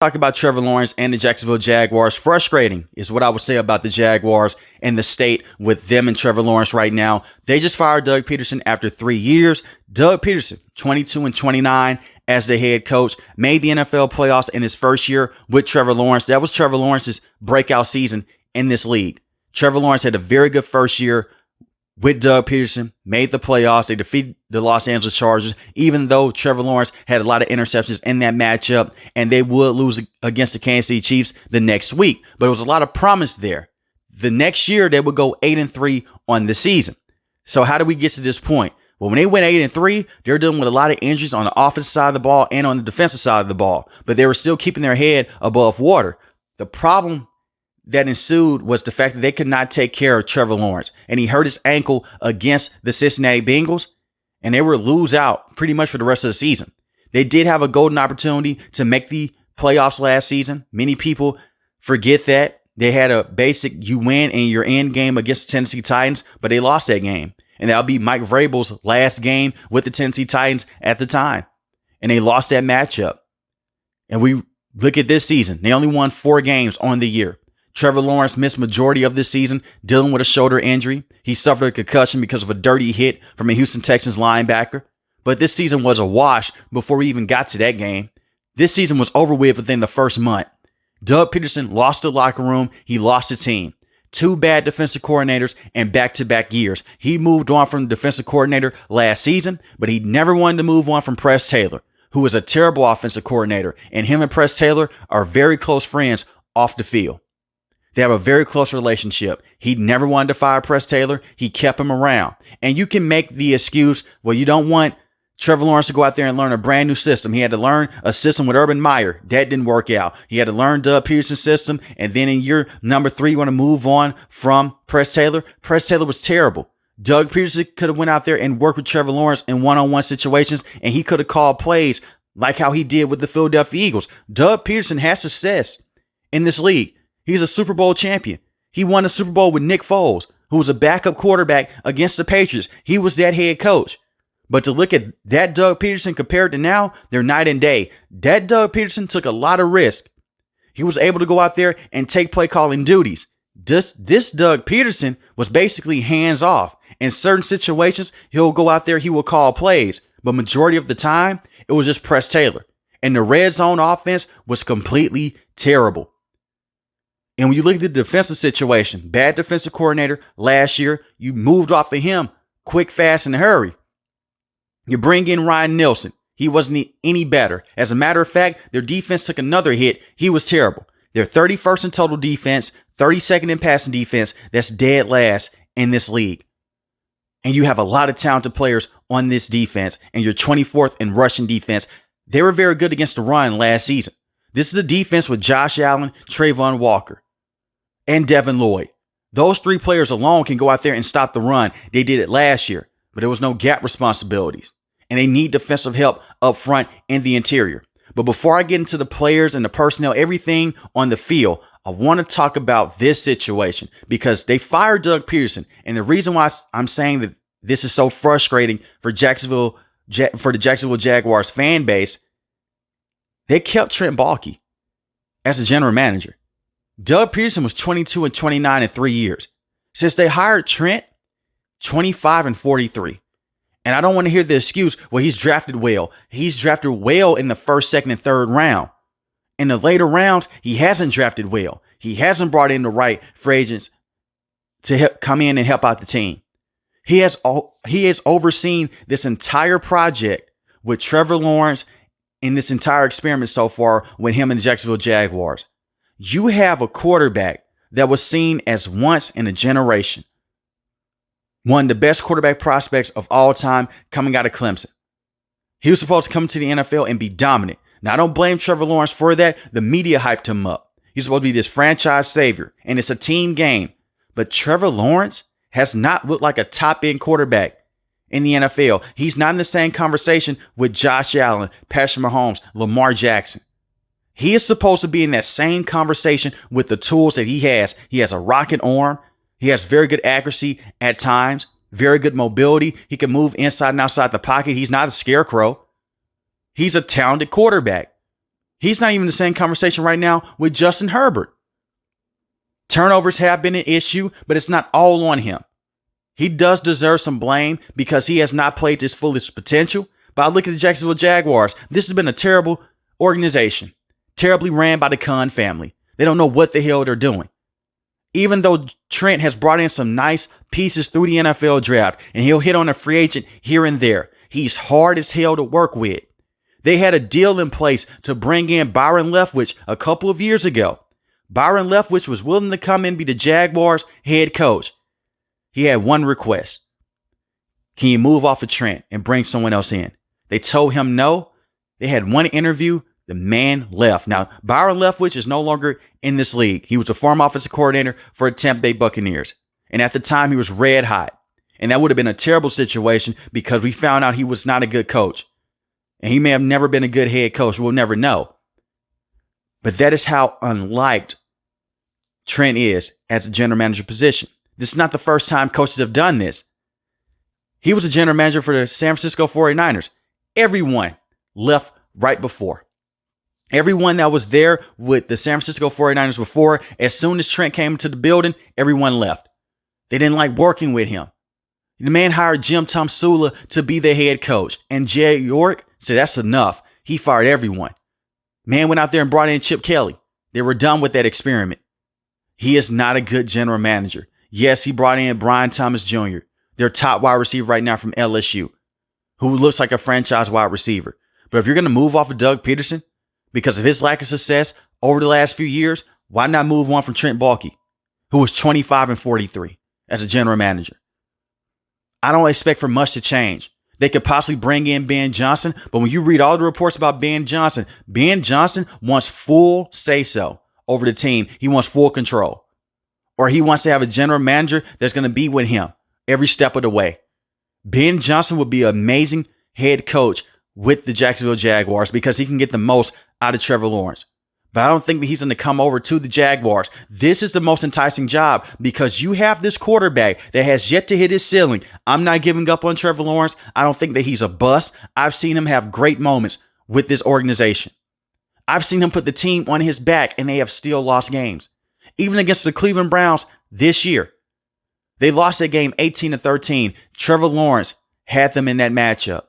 Talk about Trevor Lawrence and the Jacksonville Jaguars. Frustrating is what I would say about the Jaguars and the state with them and Trevor Lawrence right now. They just fired Doug Pederson after 3 years. Doug Pederson, 22-29 as the head coach, made the NFL playoffs in his first year with Trevor Lawrence. That was Trevor Lawrence's breakout season in this league. Trevor Lawrence had a very good first year with Doug Pederson, made the playoffs. They defeated the Los Angeles Chargers, even though Trevor Lawrence had a lot of interceptions in that matchup, and they would lose against the Kansas City Chiefs the next week. But it was a lot of promise there. The next year, they would go 8-3 on the season. So how do we get to this point? Well, when they went 8-3, they're dealing with a lot of injuries on the offensive side of the ball and on the defensive side of the ball, but they were still keeping their head above water. The problem that ensued was the fact that they could not take care of Trevor Lawrence, and he hurt his ankle against the Cincinnati Bengals, and they were lose out pretty much for the rest of the season. They did have a golden opportunity to make the playoffs last season. Many people forget that. They had a basic you win in your end game against the Tennessee Titans, but they lost that game. And that'll be Mike Vrabel's last game with the Tennessee Titans at the time. And they lost that matchup. And we look at this season. They only won 4 games on the year. Trevor Lawrence missed majority of this season dealing with a shoulder injury. He suffered a concussion because of a dirty hit from a Houston Texans linebacker. But this season was a wash before we even got to that game. This season was over with within the first month. Doug Pederson lost the locker room. He lost the team. 2 bad defensive coordinators and back-to-back years. He moved on from the defensive coordinator last season, but he never wanted to move on from Press Taylor, who was a terrible offensive coordinator. And him and Press Taylor are very close friends off the field. They have a very close relationship. He never wanted to fire Press Taylor. He kept him around. And you can make the excuse, well, you don't want Trevor Lawrence to go out there and learn a brand new system. He had to learn a system with Urban Meyer. That didn't work out. He had to learn Doug Pederson's system. And then in year number 3, you want to move on from Press Taylor. Press Taylor was terrible. Doug Pederson could have went out there and worked with Trevor Lawrence in one-on-one situations, and he could have called plays like how he did with the Philadelphia Eagles. Doug Pederson has success in this league. He's a Super Bowl champion. He won a Super Bowl with Nick Foles, who was a backup quarterback against the Patriots. He was that head coach. But to look at that Doug Pederson compared to now, they're night and day. That Doug Pederson took a lot of risk. He was able to go out there and take play calling duties. This Doug Pederson was basically hands off. In certain situations, he'll go out there, he will call plays. But majority of the time, it was just Press Taylor. And the red zone offense was completely terrible. And when you look at the defensive situation, bad defensive coordinator last year, you moved off of him quick, fast, in a hurry. You bring in Ryan Nielsen. He wasn't any better. As a matter of fact, their defense took another hit. He was terrible. They're 31st in total defense, 32nd in passing defense. That's dead last in this league. And you have a lot of talented players on this defense, and you're 24th in rushing defense. They were very good against the run last season. This is a defense with Josh Allen, Trayvon Walker, and Devin Lloyd. Those 3 players alone can go out there and stop the run. They did it last year, but there was no gap responsibilities. And they need defensive help up front in the interior. But before I get into the players and the personnel, everything on the field, I want to talk about this situation because they fired Doug Pederson. And the reason why I'm saying that this is so frustrating for the Jacksonville Jaguars fan base, they kept Trent Baalke as the general manager. Doug Pederson was 22-29 in 3 years. Since they hired Trent, 25-43. And I don't want to hear the excuse, well, he's drafted well. He's drafted well in the first, second, and third round. In the later rounds, he hasn't drafted well. He hasn't brought in the right free agents to help come in and help out the team. He has overseen this entire project with Trevor Lawrence in this entire experiment so far with him and the Jacksonville Jaguars. You have a quarterback that was seen as once in a generation. One of the best quarterback prospects of all time coming out of Clemson. He was supposed to come to the NFL and be dominant. Now, I don't blame Trevor Lawrence for that. The media hyped him up. He's supposed to be this franchise savior, and it's a team game. But Trevor Lawrence has not looked like a top-end quarterback in the NFL. He's not in the same conversation with Josh Allen, Patrick Mahomes, Lamar Jackson. He is supposed to be in that same conversation with the tools that he has. He has a rocket arm. He has very good accuracy at times, very good mobility. He can move inside and outside the pocket. He's not a scarecrow. He's a talented quarterback. He's not even in the same conversation right now with Justin Herbert. Turnovers have been an issue, but it's not all on him. He does deserve some blame because he has not played to his fullest potential. But I look at the Jacksonville Jaguars. This has been a terrible organization, terribly ran by the Khan family. They don't know what the hell they're doing. Even though Trent has brought in some nice pieces through the NFL draft, and he'll hit on a free agent here and there, he's hard as hell to work with. They had a deal in place to bring in Byron Leftwich a couple of years ago. Byron Leftwich was willing to come in and be the Jaguars head coach. He had one request. Can you move off of Trent and bring someone else in? They told him no. They had one interview. The man left. Now, Byron Leftwich is no longer in this league. He was a former offensive coordinator for the Tampa Bay Buccaneers. And at the time, he was red hot. And that would have been a terrible situation because we found out he was not a good coach. And he may have never been a good head coach. We'll never know. But that is how unliked Trent is as a general manager position. This is not the first time coaches have done this. He was a general manager for the San Francisco 49ers. Everyone left right before. Everyone that was there with the San Francisco 49ers before, as soon as Trent came into the building, everyone left. They didn't like working with him. The man hired Jim Tomsula to be the head coach. And Jay York said, that's enough. He fired everyone. Man went out there and brought in Chip Kelly. They were done with that experiment. He is not a good general manager. Yes, he brought in Brian Thomas Jr., their top wide receiver right now from LSU, who looks like a franchise wide receiver. But if you're going to move off of Doug Pederson because of his lack of success over the last few years, why not move on from Trent Baalke, who was 25-43 as a general manager? I don't expect for much to change. They could possibly bring in Ben Johnson, but when you read all the reports about Ben Johnson wants full say-so over the team. He wants full control. Or he wants to have a general manager that's going to be with him every step of the way. Ben Johnson would be an amazing head coach with the Jacksonville Jaguars because he can get the most out of Trevor Lawrence. But I don't think that he's going to come over to the Jaguars. This is the most enticing job because you have this quarterback that has yet to hit his ceiling. I'm not giving up on Trevor Lawrence. I don't think that he's a bust. I've seen him have great moments with this organization. I've seen him put the team on his back and they have still lost games. Even against the Cleveland Browns this year. They lost that game 18-13. Trevor Lawrence had them in that matchup.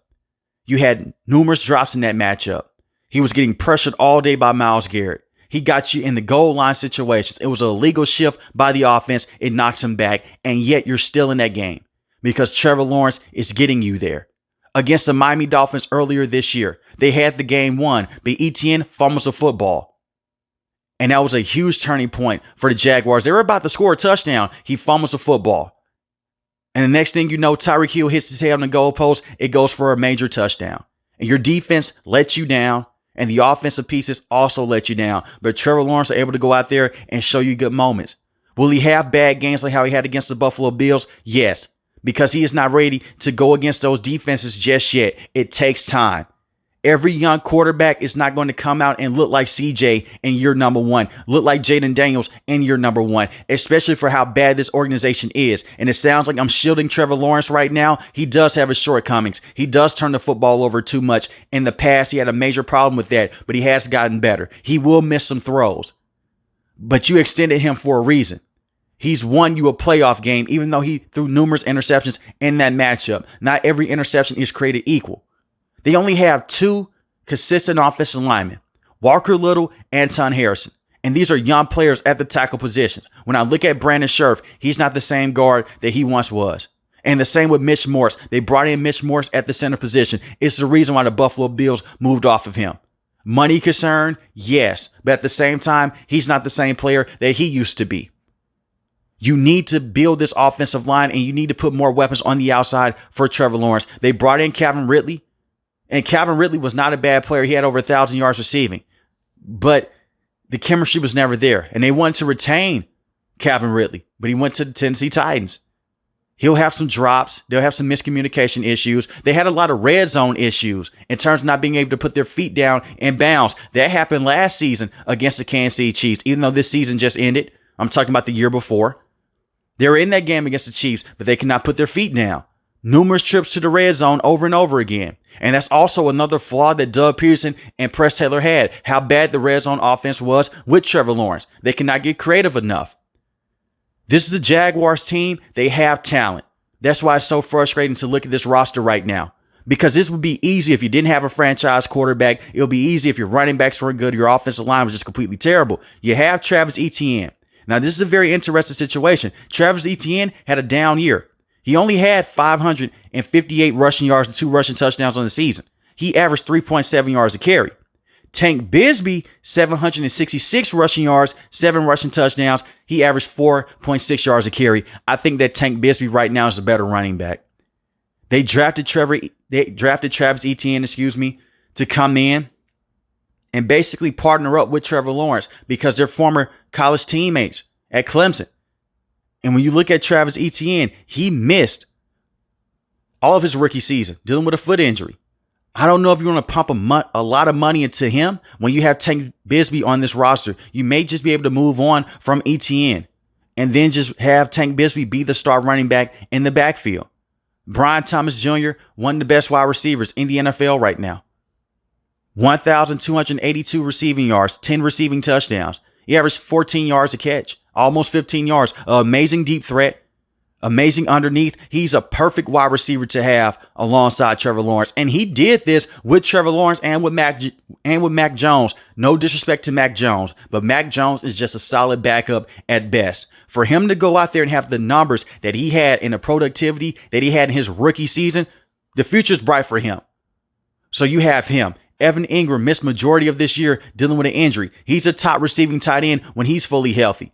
You had numerous drops in that matchup. He was getting pressured all day by Myles Garrett. He got you in the goal line situations. It was an illegal shift by the offense. It knocks him back. And yet you're still in that game because Trevor Lawrence is getting you there. Against the Miami Dolphins earlier this year, they had the game won, but Etienne fumbles the football. And that was a huge turning point for the Jaguars. They were about to score a touchdown. He fumbles the football. And the next thing you know, Tyreek Hill hits his head on the goalpost. It goes for a major touchdown. And your defense lets you down. And the offensive pieces also let you down. But Trevor Lawrence is able to go out there and show you good moments. Will he have bad games like how he had against the Buffalo Bills? Yes. Because he is not ready to go against those defenses just yet. It takes time. Every young quarterback is not going to come out and look like CJ in year number one, look like Jaden Daniels in year number one, especially for how bad this organization is. And it sounds like I'm shielding Trevor Lawrence right now. He does have his shortcomings. He does turn the football over too much. In the past, he had a major problem with that, but he has gotten better. He will miss some throws, but you extended him for a reason. He's won you a playoff game, even though he threw numerous interceptions in that matchup. Not every interception is created equal. They only have two consistent offensive linemen, Walker Little, Anton Harrison. And these are young players at the tackle positions. When I look at Brandon Scherf, he's not the same guard that he once was. And the same with Mitch Morse. They brought in Mitch Morse at the center position. It's the reason why the Buffalo Bills moved off of him. Money concern? Yes. But at the same time, he's not the same player that he used to be. You need to build this offensive line and you need to put more weapons on the outside for Trevor Lawrence. They brought in Calvin Ridley. And Calvin Ridley was not a bad player. He had over 1,000 yards receiving. But the chemistry was never there. And they wanted to retain Calvin Ridley. But he went to the Tennessee Titans. He'll have some drops. They'll have some miscommunication issues. They had a lot of red zone issues in terms of not being able to put their feet down and bounce. That happened last season against the Kansas City Chiefs. Even though this season just ended. I'm talking about the year before. They were in that game against the Chiefs, but they could not put their feet down. numerous trips to the red zone over and over again. And that's also another flaw that Doug Pederson and Press Taylor had, how bad the red zone offense was with Trevor Lawrence. They cannot get creative enough. This is a Jaguars team. They have talent. That's why it's so frustrating to look at this roster right now. Because this would be easy if you didn't have a franchise quarterback. It would be easy if your running backs weren't good, your offensive line was just completely terrible. You have Travis Etienne. Now, this is a very interesting situation. Travis Etienne had a down year. He only had 558 rushing yards and 2 rushing touchdowns on the season. He averaged 3.7 yards a carry. Tank Bigsby, 766 rushing yards, 7 rushing touchdowns. He averaged 4.6 yards a carry. I think that Tank Bigsby right now is a better running back. They drafted Travis Etienne, to come in and basically partner up with Trevor Lawrence because they're former college teammates at Clemson. And when you look at Travis Etienne, he missed all of his rookie season dealing with a foot injury. I don't know if you want to pump a lot of money into him when you have Tank Bigsby on this roster. You may just be able to move on from Etienne and then just have Tank Bigsby be the star running back in the backfield. Brian Thomas Jr., one of the best wide receivers in the NFL right now. 1,282 receiving yards, 10 receiving touchdowns. He averaged 14 yards a catch, almost 15 yards. Amazing deep threat, amazing underneath. He's a perfect wide receiver to have alongside Trevor Lawrence. And he did this with Trevor Lawrence and with Mac Jones. No disrespect to Mac Jones, but Mac Jones is just a solid backup at best. For him to go out there and have the numbers that he had and the productivity that he had in his rookie season, the future's bright for him. So you have him. Evan Ingram missed majority of this year dealing with an injury. He's a top receiving tight end when he's fully healthy.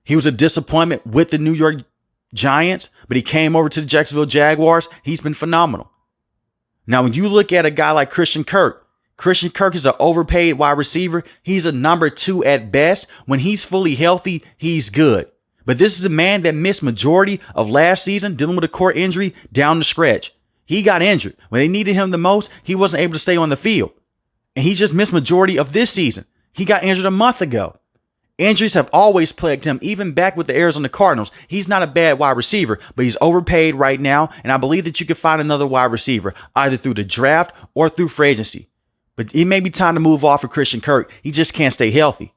He was a disappointment with the New York Giants, but he came over to the Jacksonville Jaguars. He's been phenomenal. Now, when you look at a guy like Christian Kirk is an overpaid wide receiver. He's a number 2 at best. When he's fully healthy, he's good. But this is a man that missed majority of last season dealing with a core injury down the stretch. He got injured. When they needed him the most, he wasn't able to stay on the field. And he just missed majority of this season. He got injured a month ago. Injuries have always plagued him, even back with the Arizona Cardinals. He's not a bad wide receiver, but he's overpaid right now. And I believe that you can find another wide receiver, either through the draft or through free agency. But it may be time to move off of Christian Kirk. He just can't stay healthy.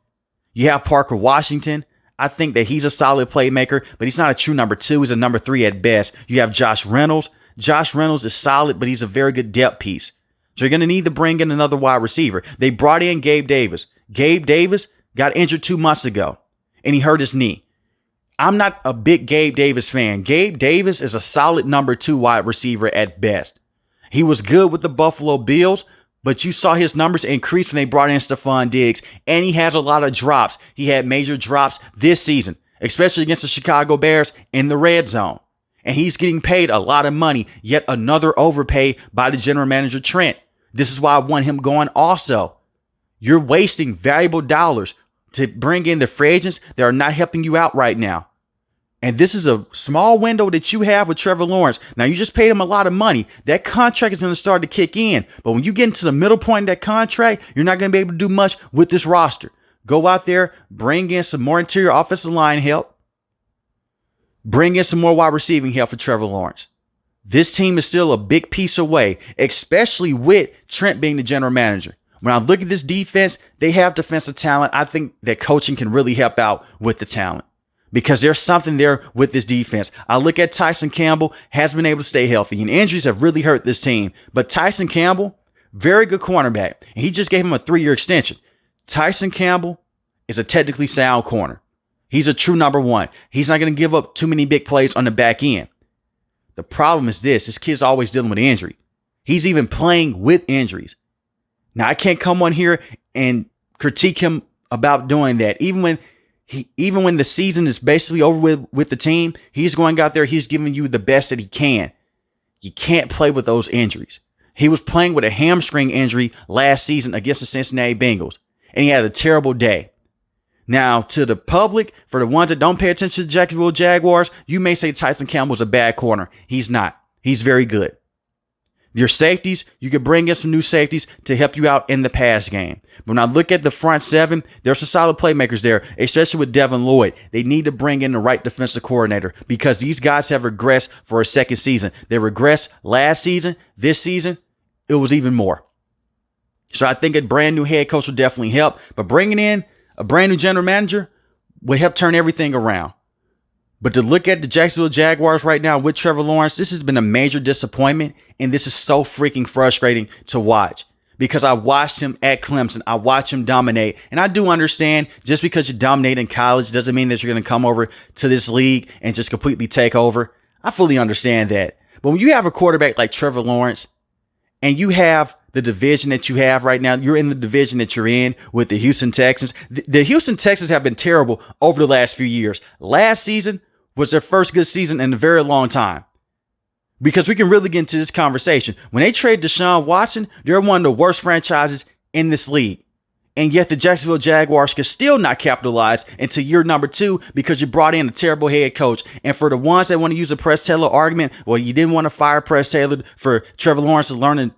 You have Parker Washington. I think that he's a solid playmaker, but he's not a true number 2. He's a number 3 at best. You have Josh Reynolds. Josh Reynolds is solid, but he's a very good depth piece. So you're going to need to bring in another wide receiver. They brought in Gabe Davis. Gabe Davis got injured 2 months ago, and he hurt his knee. I'm not a big Gabe Davis fan. Gabe Davis is a solid number 2 wide receiver at best. He was good with the Buffalo Bills, but you saw his numbers increase when they brought in Stephon Diggs, and he has a lot of drops. He had major drops this season, especially against the Chicago Bears in the red zone. And he's getting paid a lot of money, yet another overpay by the general manager, Trent. This is why I want him going also. You're wasting valuable dollars to bring in the free agents that are not helping you out right now. And this is a small window that you have with Trevor Lawrence. Now, you just paid him a lot of money. That contract is going to start to kick in. But when you get into the middle point of that contract, you're not going to be able to do much with this roster. Go out there, bring in some more interior offensive line help. Bring in some more wide receiving help for Trevor Lawrence. This team is still a big piece away, especially with Trent being the general manager. When I look at this defense, they have defensive talent. I think that coaching can really help out with the talent because there's something there with this defense. I look at Tyson Campbell, has been able to stay healthy, and injuries have really hurt this team. But Tyson Campbell, very good cornerback, and he just gave him a 3-year extension. Tyson Campbell is a technically sound corner. He's a true number 1. He's not going to give up too many big plays on the back end. The problem is this kid's always dealing with injury. He's even playing with injuries. Now, I can't come on here and critique him about doing that. Even when the season is basically over with the team, he's going out there, he's giving you the best that he can. You can't play with those injuries. He was playing with a hamstring injury last season against the Cincinnati Bengals, and he had a terrible day. Now, to the public, for the ones that don't pay attention to the Jacksonville Jaguars, you may say Tyson Campbell's a bad corner. He's not. He's very good. Your safeties, you could bring in some new safeties to help you out in the pass game. But when I look at the front seven, there's some solid playmakers there, especially with Devin Lloyd. They need to bring in the right defensive coordinator because these guys have regressed for a second season. They regressed last season. This season, it was even more. So I think a brand new head coach will definitely help. But bringing in a brand new general manager will help turn everything around. But to look at the Jacksonville Jaguars right now with Trevor Lawrence, this has been a major disappointment. And this is so freaking frustrating to watch. Because I watched him at Clemson. I watched him dominate. And I do understand just because you dominate in college doesn't mean that you're going to come over to this league and just completely take over. I fully understand that. But when you have a quarterback like Trevor Lawrence and you have the division that you have right now, you're in the division that you're in with the Houston Texans. The Houston Texans have been terrible over the last few years. Last season was their first good season in a very long time. Because we can really get into this conversation. When they trade Deshaun Watson, they're one of the worst franchises in this league. And yet the Jacksonville Jaguars can still not capitalize into year number 2 because you brought in a terrible head coach. And for the ones that want to use a Press Taylor argument, well, you didn't want to fire Press Taylor for Trevor Lawrence to learn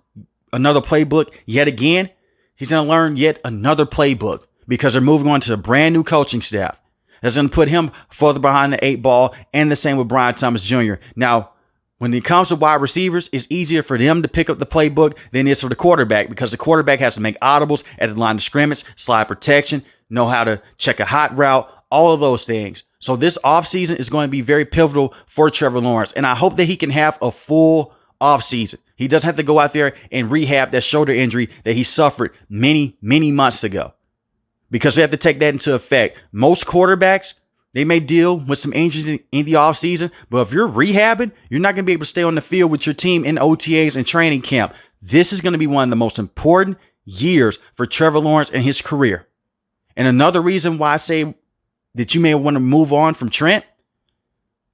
another playbook yet again. He's going to learn yet another playbook because they're moving on to a brand new coaching staff. That's going to put him further behind the 8 ball, and the same with Brian Thomas Jr. Now, when it comes to wide receivers, it's easier for them to pick up the playbook than it is for the quarterback because the quarterback has to make audibles at the line of scrimmage, slide protection, know how to check a hot route, all of those things. So this offseason is going to be very pivotal for Trevor Lawrence, and I hope that he can have a full offseason. He doesn't have to go out there and rehab that shoulder injury that he suffered many, many months ago because we have to take that into effect. Most quarterbacks, they may deal with some injuries in the offseason, but if you're rehabbing, you're not going to be able to stay on the field with your team in OTAs and training camp. This is going to be one of the most important years for Trevor Lawrence and his career. And another reason why I say that you may want to move on from Trent,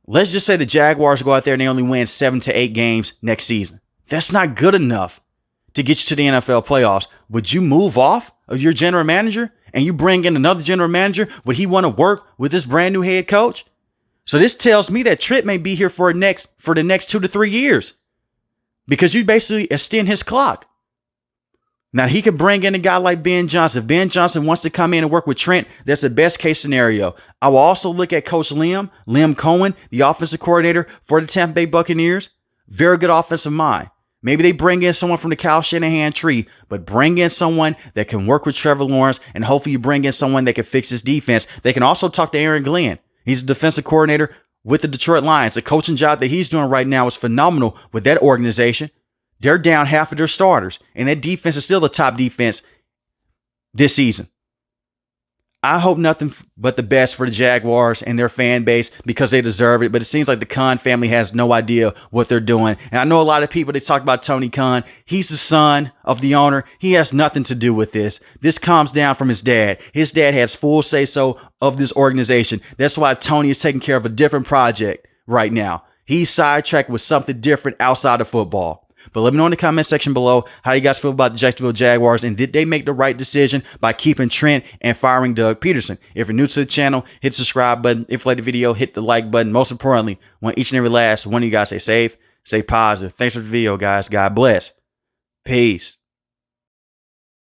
let's just say the Jaguars go out there and they only win 7 to 8 games next season. That's not good enough to get you to the NFL playoffs. Would you move off of your general manager? And you bring in another general manager, would he want to work with this brand new head coach? So this tells me that Trent may be here for the next 2 to 3 years because you basically extend his clock. Now, he could bring in a guy like Ben Johnson. If Ben Johnson wants to come in and work with Trent, that's the best case scenario. I will also look at Coach Liam Cohen, the offensive coordinator for the Tampa Bay Buccaneers. Very good offensive mind. Maybe they bring in someone from the Kyle Shanahan tree, but bring in someone that can work with Trevor Lawrence, and hopefully you bring in someone that can fix his defense. They can also talk to Aaron Glenn. He's a defensive coordinator with the Detroit Lions. The coaching job that he's doing right now is phenomenal with that organization. They're down half of their starters, and that defense is still the top defense this season. I hope nothing but the best for the Jaguars and their fan base because they deserve it. But it seems like the Khan family has no idea what they're doing. And I know a lot of people, they talk about Tony Khan. He's the son of the owner. He has nothing to do with this. This comes down from his dad. His dad has full say-so of this organization. That's why Tony is taking care of a different project right now. He's sidetracked with something different outside of football. But let me know in the comment section below how you guys feel about the Jacksonville Jaguars, and did they make the right decision by keeping Trent and firing Doug Pederson? If you're new to the channel, hit the subscribe button. If you like the video, hit the like button. Most importantly, want each and every last one of you guys stay safe, stay positive. Thanks for the video, guys. God bless. Peace.